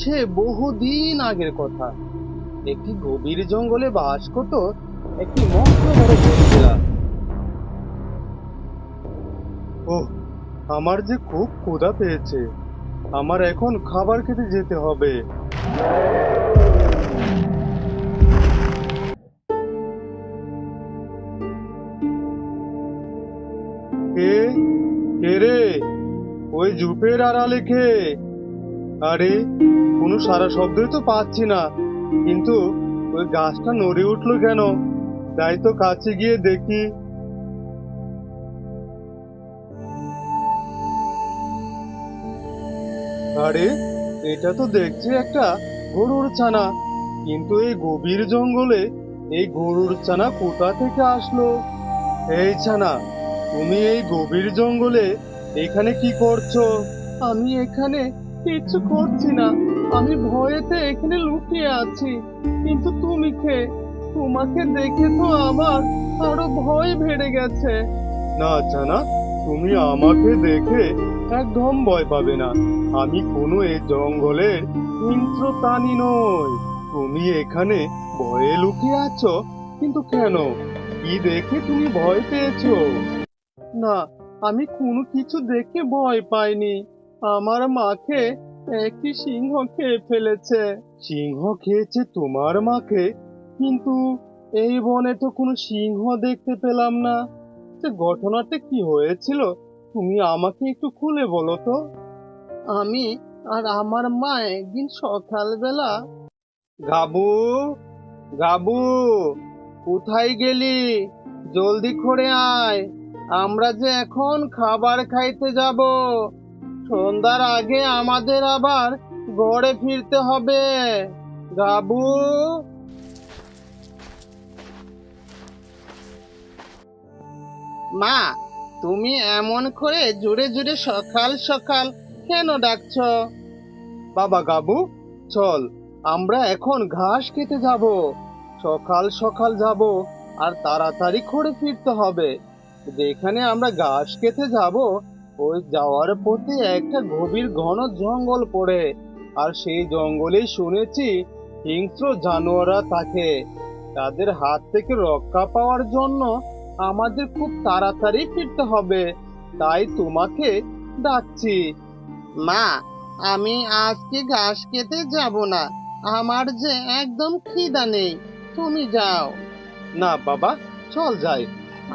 সে বহুদিন আগের কথা। একটি গভীর জঙ্গলে বাস করত একটি মস্ত বড় গরিলা। ওহ, আমার যে খুব ক্ষুধা পেয়েছে। আমার এখন খাবার খেতে যেতে হবে। কে কে রে? ওই ঝোপের আড়ালে কে? আরে, কোনো সারা শব্দই তো পাচ্ছি না। কিন্তু ওই গাছটা নড়ে উঠলো কেন? যাই তো কাছে গিয়ে দেখি। আরে, এটা তো দেখছি একটা গরুর ছানা। কিন্তু এই গভীর জঙ্গলে এই গরুর ছানা কোথা থেকে আসলো? এই ছানা, তুমি এই গভীর জঙ্গলে এখানে কি করছো? আমি এখানে কিচ্ছু করছি না। আমি ভয়েতে এখানে লুকিয়ে আছি। কিন্তু তুমি কে? তোমাকে দেখে তো আমার আরো ভয় বেড়ে গেছে। না ছানা, তুমি আমাকে দেখে একদম ভয় পাবে না। আমি কোনো এই জঙ্গলের হিংস্র প্রাণী নই। তুমি এখানে ভয়ে লুকিয়ে আছো, কিন্তু কেন? কি দেখে তুমি ভয় পেয়েছো? না, আমি কোনো কিছু দেখে ভয় পাইনি। আমার মাকে একটি সিংহ খেয়ে ফেলেছে। সিংহ খেয়েছে তোমার মাকে? কিন্তু এই বনে তো কোনো সিংহ দেখতে পেলাম না। যে ঘটনাটা কি হয়েছিল, তুমি আমাকে একটু খুলে বলো তো। আমি আর আমার মা একদিন সকালবেলা। গাবু, গাবু, কোথায় গেলি? জলদি করে আয়। আমরা যে এখন খাবার খাইতে যাব। সন্ধ্যার আগে আমাদের আবার ঘরে ফিরতে হবে। গাবু। মা, তুমি এমন করে জোরে জোরে সকাল সকাল কেন ডাকছো? বাবা গাবু, চল, আমরা এখন ঘাস খেতে যাব। সকাল সকাল যাব, আর তাড়াতাড়ি করে ফিরতে হবে। যেখানে আমরা ঘাস খেতে যাব, ওই যাওয়ার পথে একটা গভীর ঘন জঙ্গল পড়ে। আর সেই জঙ্গলেই শুনেছি হিংস্র জানোয়াররা থাকে। তাদের হাত থেকে রক্ষা পাওয়ার জন্য আমাদের খুব তাড়াতাড়ি ফিরতে হবে। তাই তোমাকে ডাকছি। মা, আমি আজকে ঘাস খেতে যাব না। আমার যে একদম খিদা নেই। তুমি যাও। না বাবা, চল যাই।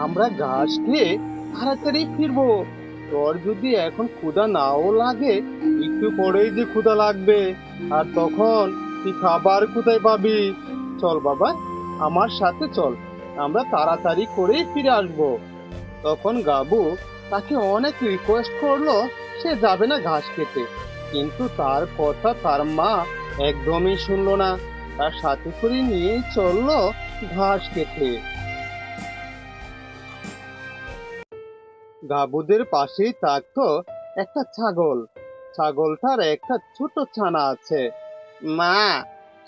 আমরা ঘাস খেয়ে তাড়াতাড়ি ফিরবো। তোর যদি এখন ক্ষুধা নাও লাগে, একটু পরেই যে ক্ষুধা লাগবে। আর তখন তুই খাবার কোথায় পাবি? চল বাবা, আমার সাথে চল। আমরা তাড়াতাড়ি করেই ফিরে আসবো। তখন গাবু তাকে অনেক রিকোয়েস্ট করলো সে যাবে না ঘাস খেতে। কিন্তু তার কথা তার মা একদমই শুনলো না। তার সাথে করে নিয়ে চললো ঘাস খেতে। গাবুদের পাশেই থাকতো একটা ছাগল। ছাগলটার একটা ছোট ছানা আছে। মা,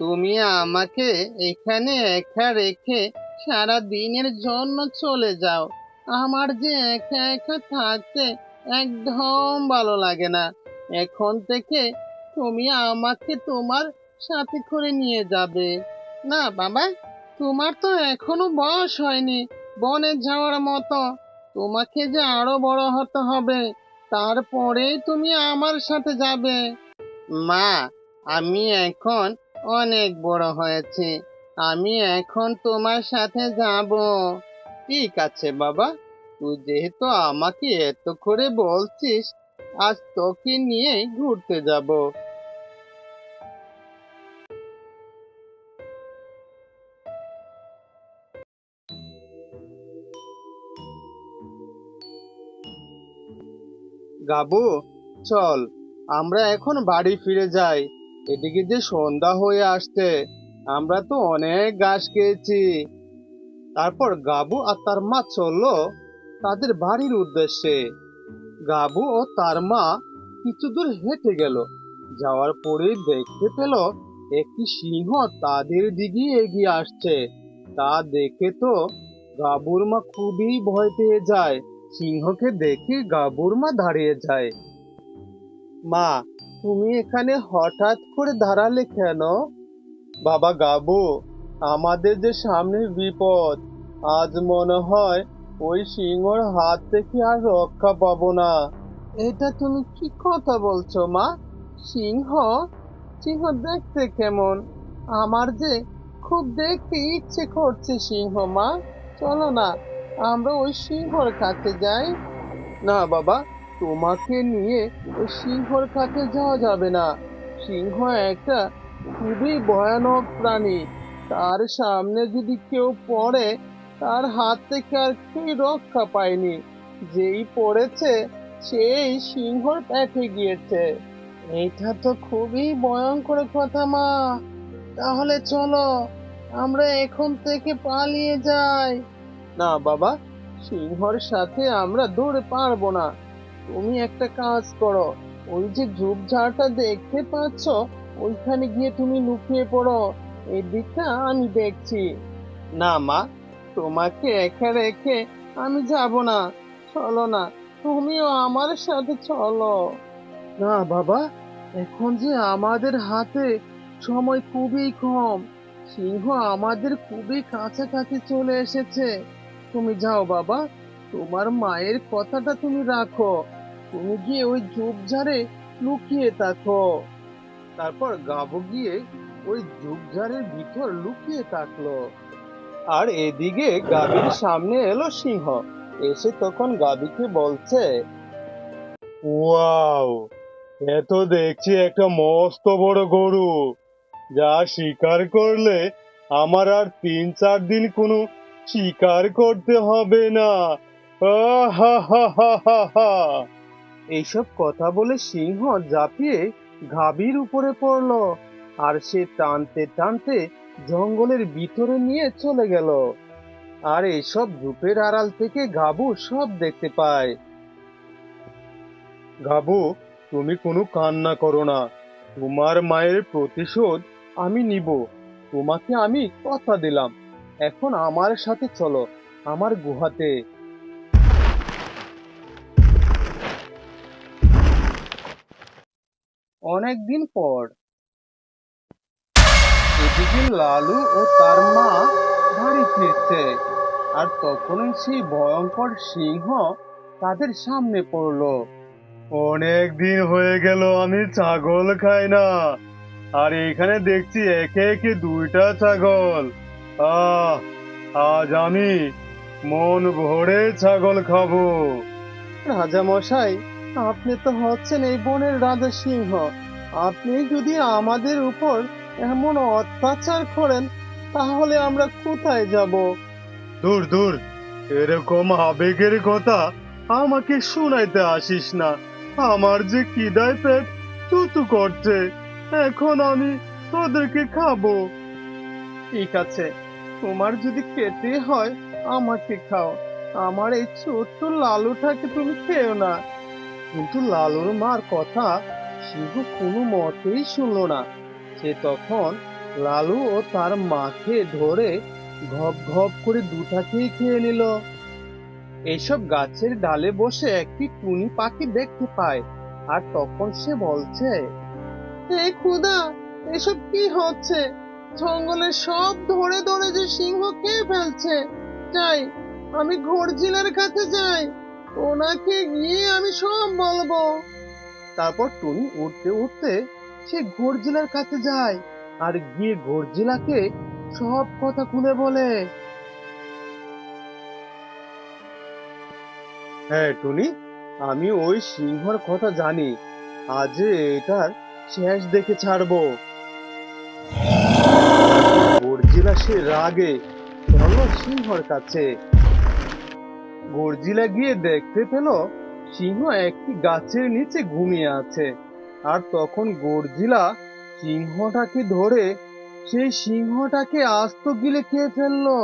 তুমি আমাকে এখানে একা রেখে সারা দিনের জন্য চলে যাও। আমার যে একা একা থাকতে একদম ভালো লাগে না। এখন থেকে তুমি আমাকে তোমার সাথে করে নিয়ে যাবে। না বাবা, তোমার তো এখনো বয়স হয়নি বনে যাওয়ার মতো। তোমাকে যে আরো বড় হতে হবে, তারপরেই তুমি আমার সাথে যাবে। মা, আমি এখন অনেক বড় হয়েছি। আমি এখন তোমার সাথে যাব। ঠিক আছে বাবা, তুই যেহেতু আমাকে এত করে বলছিস, আজ তোকে নিয়ে ঘুরতে যাব। গাবু, চল, আমরা এখন বাড়ি ফিরে যাই। এদিকে যে সন্ধ্যা হয়ে আসছে, আমরা তো অনেক ঘাস খেয়েছি। তারপর গাবু আর তার মা চললো তাদের বাড়ির উদ্দেশ্যে। গাবু ও তার মা কিছু দূর হেঁটে গেল। যাওয়ার পরেই দেখতে পেল একটি সিংহ তাদের দিকে এগিয়ে আসছে। তা দেখে তো গাবুর মা খুবই ভয় পেয়ে যায়। সিংহকে দেখে গাবুর মা দাঁড়িয়ে যায়। মা, তুমি এখানে হঠাৎ করে দাঁড়ালে কেন? বাবা গাবু, আমাদের যে সামনের বিপদ, আজ মনে হয় ওই সিংহর হাত থেকে আর রক্ষা পাবো না। এটা তুমি কি কথা বলছো মা? সিংহ? সিংহ দেখতে কেমন? আমার যে খুব দেখতে ইচ্ছে করছে সিংহ মা। চলো না, আমরা ওই সিংহর কাছে যাই। না বাবা, তোমাকে নিয়ে ওই সিংহর কাছে যাওয়া যাবে না। সিংহ একটা খুবই ভয়ানক প্রাণী। তার সামনে যদি কেউ পড়ে, তার হাত থেকে আর কেউ রক্ষা পায়নি। যেই পড়েছে সেই সিংহর পেটে গিয়েছে। এটা তো খুবই ভয়ঙ্কর কথা মা। তাহলে চলো, আমরা এখন থেকে পালিয়ে যাই। না বাবা, সিংহর সাথে আমরা দৌড়ে পারবো না। তুমি একটা কাজ করো, ওই যে ঝোপঝাড়টা দেখতে পাচ্ছ, ওইখানে গিয়ে তুমি লুকিয়ে পড়ো। এই দিকটা আমি দেখছি। না মা, তোমাকে একা রেখে আমি যাব না। চলো না, তুমিও আমার সাথে চলো। না বাবা, এখন যে আমাদের হাতে সময় খুবই কম। সিংহ আমাদের খুবই কাছাকাছি চলে এসেছে। তুমি যাও বাবা, তোমার মায়ের কথাটা তুমি রাখো। তুমি গিয়ে ওই ঝোপঝাড়ে লুকিয়ে থাকো। তারপর গাবু গিয়ে ওই ঝোপঝাড়ের ভিতর লুকিয়ে থাকলো। আর এদিকে গাভীর সামনে এলো সিংহ। এসে তখন গাভীকে বলছে, ওয়াও, এ তো দেখছি একটা মস্ত বড় গরু, যা শিকার করলে আমার আর 3-4 দিন কোনো শিকার করতে হবে না। হা হা হা হা হা। এইসব কথা বলে সিংহ ঝাঁপিয়ে গাভীর উপরে পড়লো, আর সে টানতে টানতে জঙ্গলের ভিতরে নিয়ে চলে গেল। আর এইসব ঝোপের আড়াল থেকে গাবু সব দেখতে পায়। গাবু, তুমি কোনো কান্না করো না। তোমার মায়ের প্রতিশোধ আমি নিব। তোমাকে আমি কথা দিলাম। এখন আমার সাথে চলো, আমার গুহাতে। অনেকদিন পর এদিকে লালু ও তার মা বাড়ি ফিরছে। আর তখনই সেই ভয়ঙ্কর সিংহ তাদের সামনে পড়লো। অনেক দিন হয়ে গেল আমি ছাগল খাই না, আর এখানে দেখছি একে একে 2টা ছাগল। আহ আজ আমি মন ভরে ছাগল খাবো। রাজা মশাই, আপনি তো হচ্ছেন এই বনের রাজা সিংহ। আপনি যদি আমাদের উপর এমন অত্যাচার করেন, তাহলে আমরা কোথায় যাব? দূর দূর, এরকম আবেগের কথা আমাকে শুনাইতে আসিস না। আমার যে খিদায় পেট চুচু করছে, এখন আমি তোদেরকে খাবো। ঠিক আছে, তোমার যদি খেতে হয় আমাকে খাও। আমার এই ছোট্ট লালুটাকে তুমি খেও না। কিন্তু লালুর মার কথা সিংহ কোনো মতেই শুনলো না। সে তখন লালু ও তার মাকে ধরে ঘপ ঘপ করে দুটাকেই খেয়ে নিল। এইসব গাছের ডালে বসে একটি টুনি পাখি দেখতে পায়। আর তখন সে বলছে, হে খুদা, এসব কি হচ্ছে? জঙ্গলে সব ধরে ধরে যে সিংহ খেয়ে ফেলছে। যাই, আমি ঘোড়জিলার কাছে যাই, ওনাকে গিয়ে আমি সব বলবো। তারপর টুনি উঠতে উঠতে সে ঘোড়জিলার কাছে যায়, আর গিয়ে ঘোড়জিলাকে সব কথা খুলে বলে। হ্যাঁ টুনি, আমি ওই সিংহর কথা জানি। আজ এটার শেষ দেখে ছাড়বো। গর্জিলা সে রাগে চলল সিংহর কাছে। গর্জিলা গিয়ে দেখতে পেল সিংহ একটি গাছের নিচে ঘুমিয়ে আছে। আর তখন গর্জিলা সিংহটাকে ধরে সেই সিংহটাকে আস্ত গিলে খেয়ে ফেললো।